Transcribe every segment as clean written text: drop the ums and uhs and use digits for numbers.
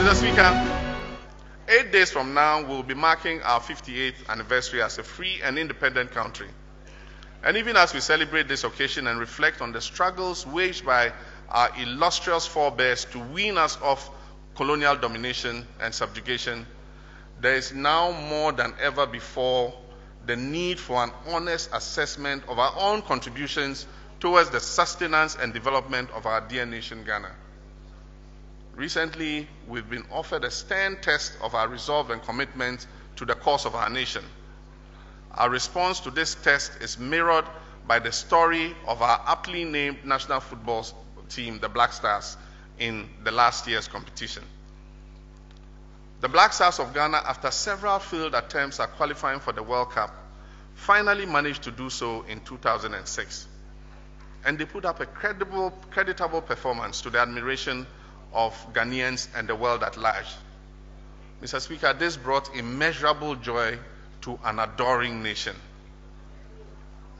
Mr. Speaker, 8 days from now, we'll be marking our 58th anniversary as a free and independent country. And even as we celebrate this occasion and reflect on the struggles waged by our illustrious forebears to wean us off colonial domination and subjugation, there is now more than ever before the need for an honest assessment of our own contributions towards the sustenance and development of our dear nation, Ghana. Recently, we've been offered a stern test of our resolve and commitment to the cause of our nation. Our response to this test is mirrored by the story of our aptly named national football team, the Black Stars, in the last year's competition. The Black Stars of Ghana, after several failed attempts at qualifying for the World Cup, finally managed to do so in 2006. And they put up a creditable performance to the admiration of Ghanaians and the world at large. Mr. Speaker, this brought immeasurable joy to an adoring nation.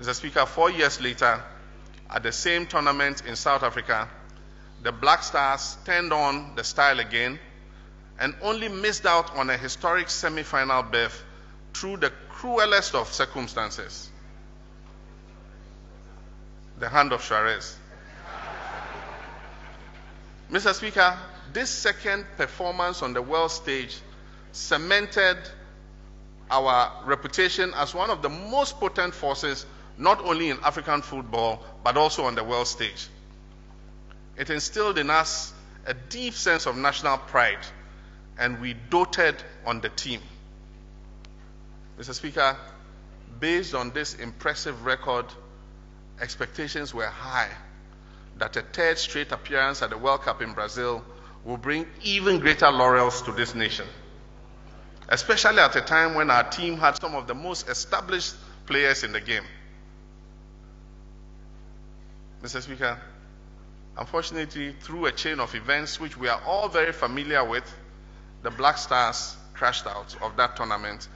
Mr. Speaker, 4 years later, at the same tournament in South Africa, the Black Stars turned on the style again and only missed out on a historic semi-final berth through the cruelest of circumstances, the hand of Suarez. Mr. Speaker, this second performance on the world stage cemented our reputation as one of the most potent forces, not only in African football, but also on the world stage. It instilled in us a deep sense of national pride, and we doted on the team. Mr. Speaker, based on this impressive record, expectations were high that a third straight appearance at the World Cup in Brazil will bring even greater laurels to this nation, especially at a time when our team had some of the most established players in the game. Mr. Speaker, unfortunately, through a chain of events which we are all very familiar with, the Black Stars crashed out of that tournament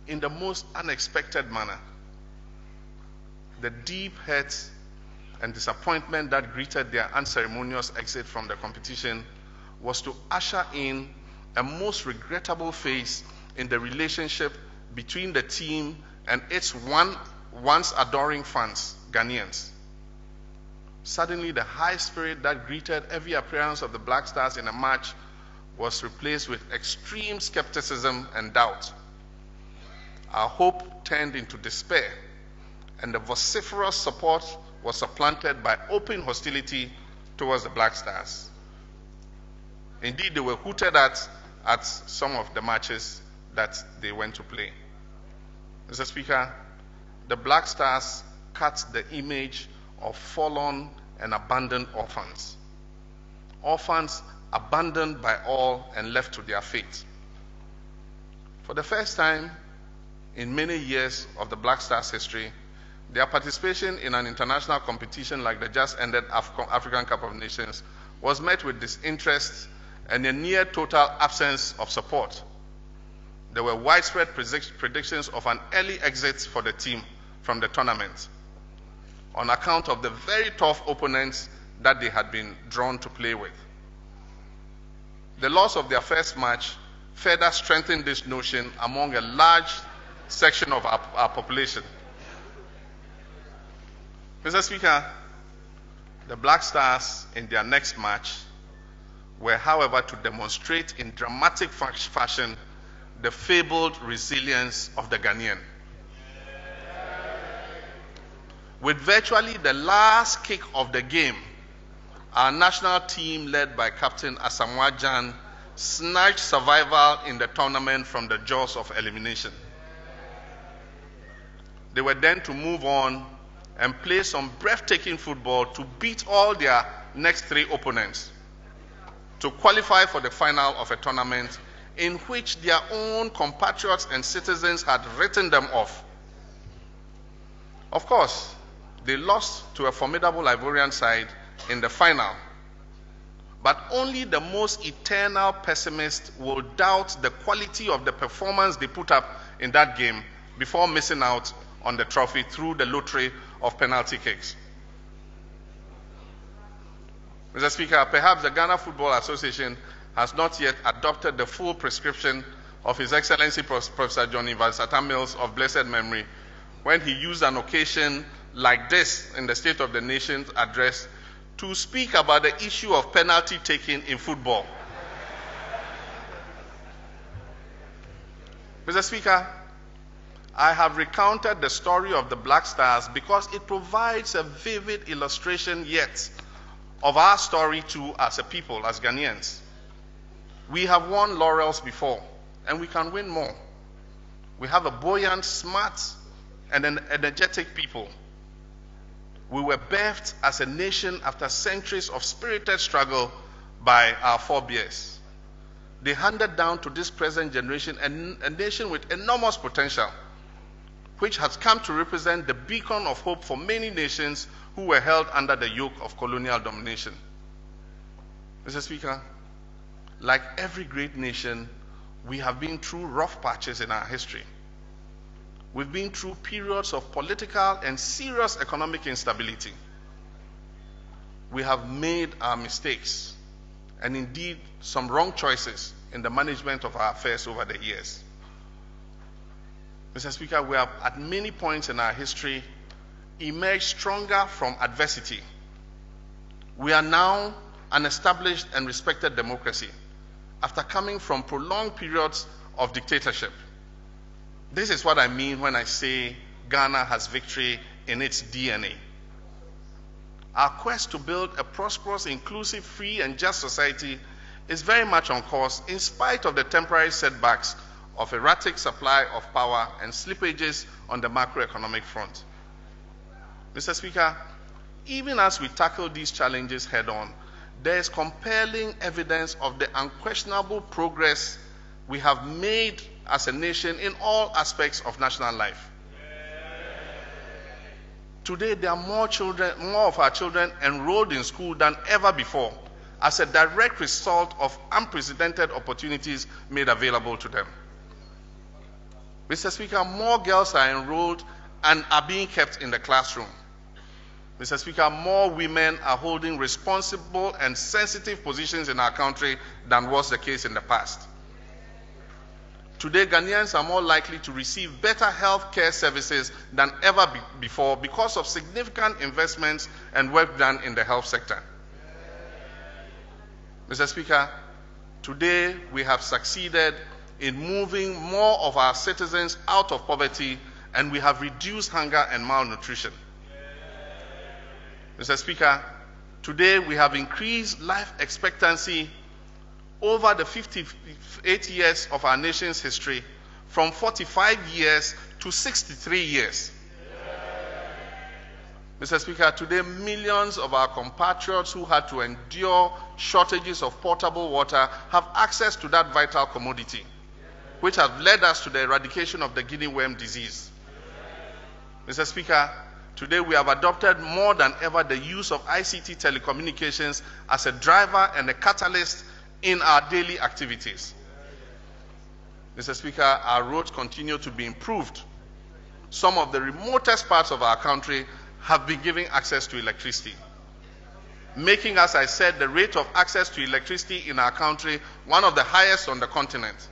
in the most unexpected manner. The deep hurt and disappointment that greeted their unceremonious exit from the competition was to usher in a most regrettable phase in the relationship between the team and its once adoring fans, Ghanaians. Suddenly, the high spirit that greeted every appearance of the Black Stars in a match was replaced with extreme skepticism and doubt. Our hope turned into despair, and the vociferous support was supplanted by open hostility towards the Black Stars. Indeed, they were hooted at some of the matches that they went to play. Mr. Speaker, the Black Stars cut the image of fallen and abandoned orphans. Orphans abandoned by all and left to their fate. For the first time in many years of the Black Stars' history, their participation in an international competition like the just ended African Cup of Nations was met with disinterest and a near total absence of support. There were widespread predictions of an early exit for the team from the tournament on account of the very tough opponents that they had been drawn to play with. The loss of their first match further strengthened this notion among a large section of our population. Mr. Speaker, the Black Stars in their next match were, however, to demonstrate in dramatic fashion the fabled resilience of the Ghanaian. With virtually the last kick of the game, our national team, led by Captain Asamoah Gyan, snatched survival in the tournament from the jaws of elimination. They were then to move on and play some breathtaking football to beat all their next 3 opponents to qualify for the final of a tournament in which their own compatriots and citizens had written them off. Of course, they lost to a formidable Ivorian side in the final, but only the most eternal pessimist will doubt the quality of the performance they put up in that game before missing out on the trophy through the lottery of penalty kicks. Mr. Speaker, perhaps the Ghana Football Association has not yet adopted the full prescription of His Excellency Professor John Evans Atta Mills of blessed memory when he used an occasion like this in the State of the Nation's address to speak about the issue of penalty taking in football. Mr. Speaker, I have recounted the story of the Black Stars because it provides a vivid illustration yet of our story too as a people, as Ghanaians. We have won laurels before, and we can win more. We have a buoyant, smart, and an energetic people. We were birthed as a nation after centuries of spirited struggle by our forebears. They handed down to this present generation a nation with enormous potential, which has come to represent the beacon of hope for many nations who were held under the yoke of colonial domination. Mr. Speaker, like every great nation, we have been through rough patches in our history. We've been through periods of political and serious economic instability. We have made our mistakes and indeed some wrong choices in the management of our affairs over the years. Mr. Speaker, we have at many points in our history emerged stronger from adversity. We are now an established and respected democracy after coming from prolonged periods of dictatorship. This is what I mean when I say Ghana has victory in its DNA. Our quest to build a prosperous, inclusive, free, and just society is very much on course in spite of the temporary setbacks of erratic supply of power and slippages on the macroeconomic front. Mr. Speaker, even as we tackle these challenges head-on, there is compelling evidence of the unquestionable progress we have made as a nation in all aspects of national life. Today, there are more of our children enrolled in school than ever before as a direct result of unprecedented opportunities made available to them. Mr. Speaker, more girls are enrolled and are being kept in the classroom. Mr. Speaker, more women are holding responsible and sensitive positions in our country than was the case in the past. Today, Ghanaians are more likely to receive better health care services than ever before because of significant investments and work done in the health sector. Mr. Speaker, today we have succeeded in moving more of our citizens out of poverty, and we have reduced hunger and malnutrition. Mr. Speaker, today we have increased life expectancy over the 58 years of our nation's history from 45 years to 63 years. Mr. Speaker, today millions of our compatriots who had to endure shortages of potable water have access to that vital commodity, which has led us to the eradication of the guinea worm disease. Mr. Speaker, today we have adopted more than ever the use of ICT telecommunications as a driver and a catalyst in our daily activities. Mr. Speaker, our roads continue to be improved. Some of the remotest parts of our country have been given access to electricity, making, as I said, the rate of access to electricity in our country one of the highest on the continent.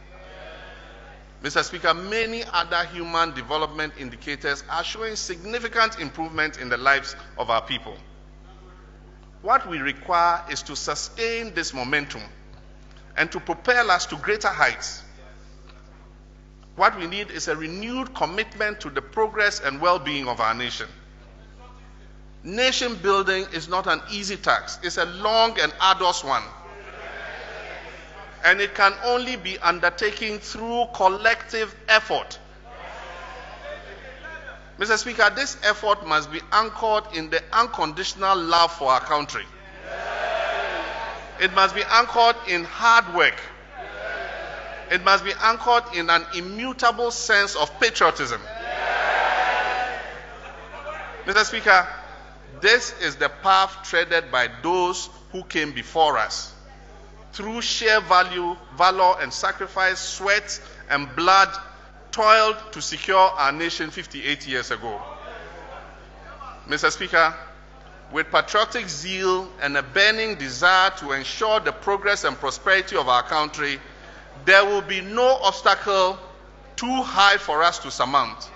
Mr. Speaker, many other human development indicators are showing significant improvement in the lives of our people. What we require is to sustain this momentum and to propel us to greater heights. What we need is a renewed commitment to the progress and well-being of our nation. Nation building is not an easy task. It's a long and arduous one. And it can only be undertaken through collective effort. Mr. Speaker, this effort must be anchored in the unconditional love for our country. It must be anchored in hard work. It must be anchored in an immutable sense of patriotism. Mr. Speaker, this is the path treaded by those who came before us. Through sheer valor and sacrifice, sweat and blood, toiled to secure our nation 58 years ago. Mr. Speaker, with patriotic zeal and a burning desire to ensure the progress and prosperity of our country, there will be no obstacle too high for us to surmount.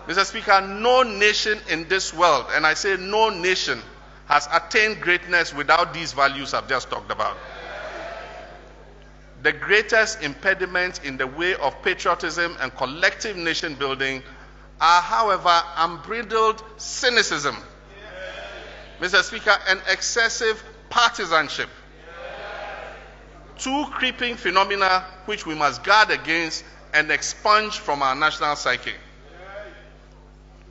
Mr. Speaker, no nation in this world, and I say no nation, has attained greatness without these values I've just talked about. The greatest impediments in the way of patriotism and collective nation building are, however, unbridled cynicism, Mr. Speaker, and excessive partisanship. Two creeping phenomena which we must guard against and expunge from our national psyche.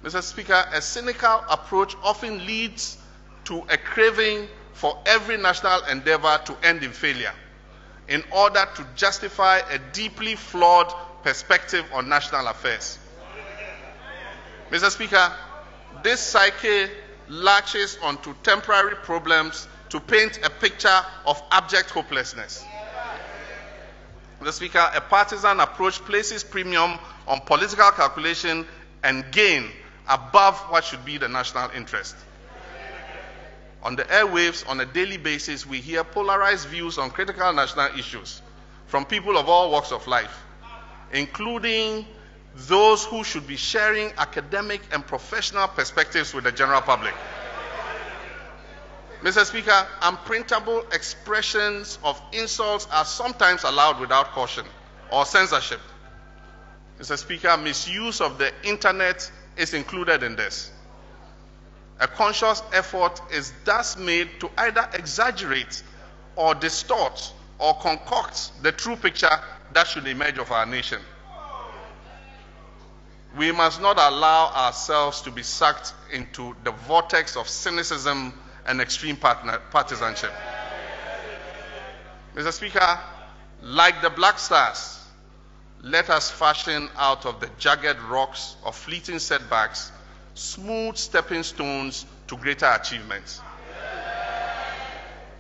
Mr. Speaker, a cynical approach often leads to a craving for every national endeavor to end in failure in order to justify a deeply flawed perspective on national affairs. Mr. Speaker, this psyche latches onto temporary problems to paint a picture of abject hopelessness. Mr. Speaker, a partisan approach places premium on political calculation and gain above what should be the national interest. On the airwaves, on a daily basis, we hear polarized views on critical national issues from people of all walks of life, including those who should be sharing academic and professional perspectives with the general public. Mr. Speaker, unprintable expressions of insults are sometimes allowed without caution or censorship. Mr. Speaker, misuse of the internet is included in this. A conscious effort is thus made to either exaggerate or distort or concoct the true picture that should emerge of our nation. We must not allow ourselves to be sucked into the vortex of cynicism and extreme partisanship. Mr. Speaker, like the Black Stars, let us fashion out of the jagged rocks of fleeting setbacks smooth stepping stones to greater achievements.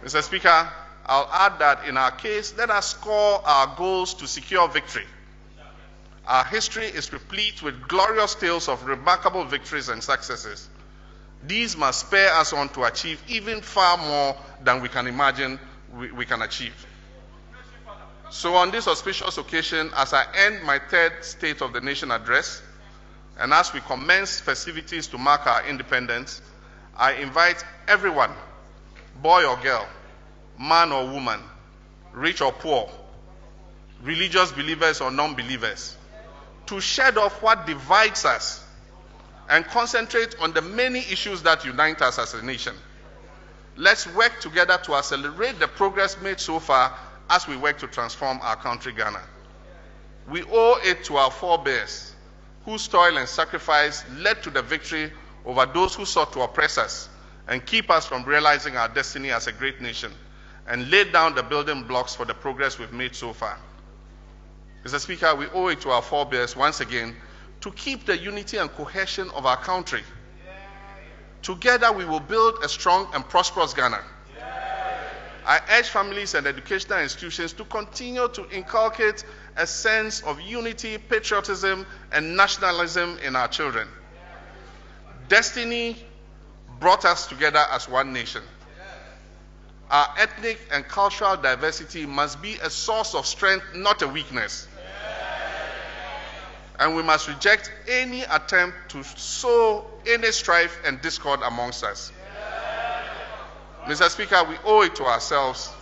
Mr. Speaker, I'll add that in our case, let us score our goals to secure victory. Our history is replete with glorious tales of remarkable victories and successes. These must spur us on to achieve even far more than we can imagine we can achieve. So on this auspicious occasion, as I end my third State of the Nation address, and as we commence festivities to mark our independence, I invite everyone, boy or girl, man or woman, rich or poor, religious believers or non-believers, to shed off what divides us and concentrate on the many issues that unite us as a nation. Let's work together to accelerate the progress made so far as we work to transform our country, Ghana. We owe it to our forebears, whose toil and sacrifice led to the victory over those who sought to oppress us and keep us from realizing our destiny as a great nation, and laid down the building blocks for the progress we've made so far. Mr. Speaker, we owe it to our forebears once again to keep the unity and cohesion of our country. Together we will build a strong and prosperous Ghana. I urge families and educational institutions to continue to inculcate a sense of unity, patriotism, and nationalism in our children. Destiny brought us together as one nation. Our ethnic and cultural diversity must be a source of strength, not a weakness. And we must reject any attempt to sow any strife and discord amongst us. Mr. Speaker, we owe it to ourselves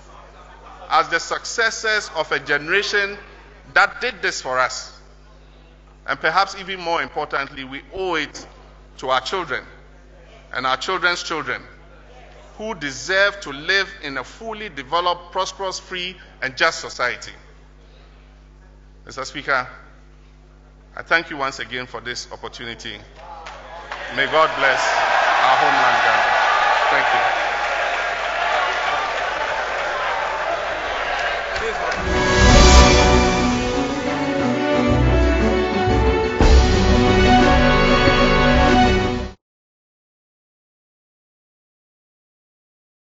as the successors of a generation that did this for us. And perhaps even more importantly, we owe it to our children and our children's children, who deserve to live in a fully developed, prosperous, free, and just society. Mr. Speaker, I thank you once again for this opportunity. May God bless our homeland, Ghana. Thank you.